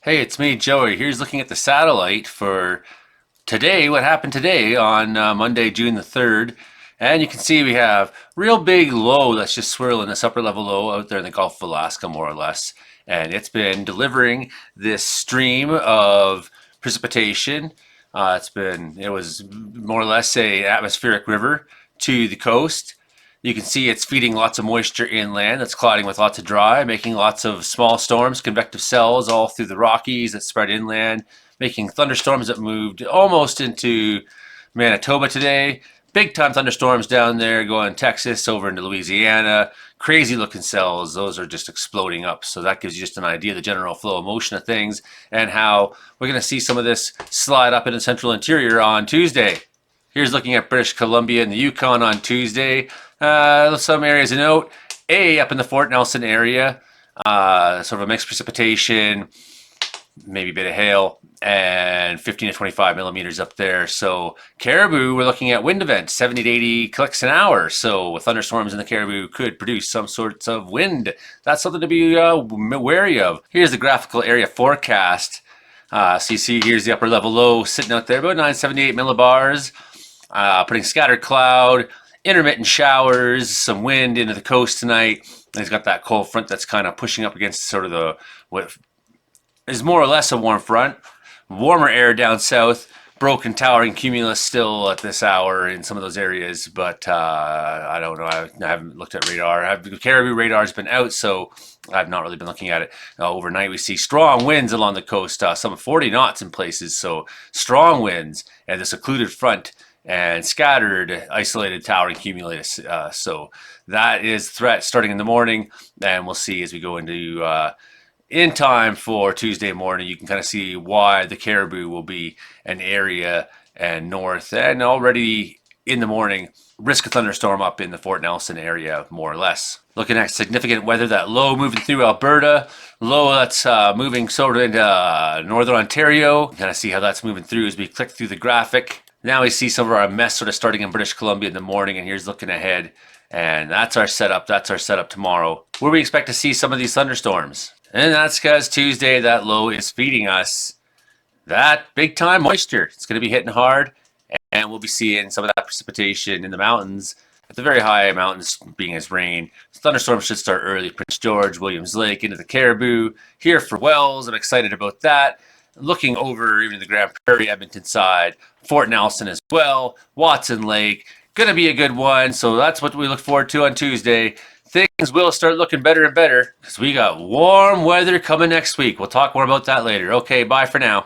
Hey, it's me, Joey. Here's looking at the satellite for today, what happened today on Monday, June the 3rd. And you can see we have real big low that's just swirling this upper level low out there in the Gulf of Alaska, more or less. And it's been delivering this stream of precipitation. It was more or less a atmospheric river to the coast. You can see it's feeding lots of moisture inland that's clouding with lots of dry, making lots of small storms, convective cells all through the Rockies that spread inland, making thunderstorms that moved almost into Manitoba today. Big time thunderstorms down there going Texas over into Louisiana. Crazy looking cells. Those are just exploding up. So that gives you just an idea of the general flow of motion of things and how we're going to see some of this slide up in the central interior on Tuesday. Here's looking at British Columbia and the Yukon on Tuesday. Some areas to note. Up in the Fort Nelson area, sort of a mixed precipitation, maybe a bit of hail, and 15 to 25 millimeters up there. So Caribou, we're looking at wind events, 70 to 80 clicks an hour. So thunderstorms in the Caribou could produce some sorts of wind. That's something to be wary of. Here's the graphical area forecast. So you see here's the upper level low sitting out there, about 978 millibars, putting scattered cloud, intermittent showers, some wind into the coast tonight. And he's got that cold front that's kind of pushing up against sort of what is more or less a warm front. Warmer air down south, broken towering cumulus still at this hour in some of those areas, but I don't know. I haven't looked at radar. Caribou radar's been out, so I've not really been looking at it. Overnight, we see strong winds along the coast, some 40 knots in places, so strong winds and the secluded front and scattered, isolated towering cumulus. So that is threat starting in the morning, and we'll see as we go into in time for Tuesday morning. You can kind of see why the Caribou will be an area and north, and already in the morning, risk a thunderstorm up in the Fort Nelson area, more or less. Looking at significant weather, that low moving through Alberta, low that's moving sort of into northern Ontario. Kind of see how that's moving through as we click through the graphic. Now we see some of our mess sort of starting in British Columbia in the morning, and here's looking ahead. And that's our setup. That's our setup tomorrow, where we expect to see some of these thunderstorms. And that's because Tuesday, that low is feeding us that big time moisture. It's going to be hitting hard, and we'll be seeing some of that precipitation in the mountains, at the very high mountains being as rain. Thunderstorms should start early. Prince George, Williams Lake, into the Caribou. Here for Wells, I'm excited about that. Looking over even the Grand Prairie, Edmonton side, Fort Nelson as well, Watson Lake. Going to be a good one, so that's what we look forward to on Tuesday. Things will start looking better and better because we got warm weather coming next week. We'll talk more about that later. Okay, bye for now.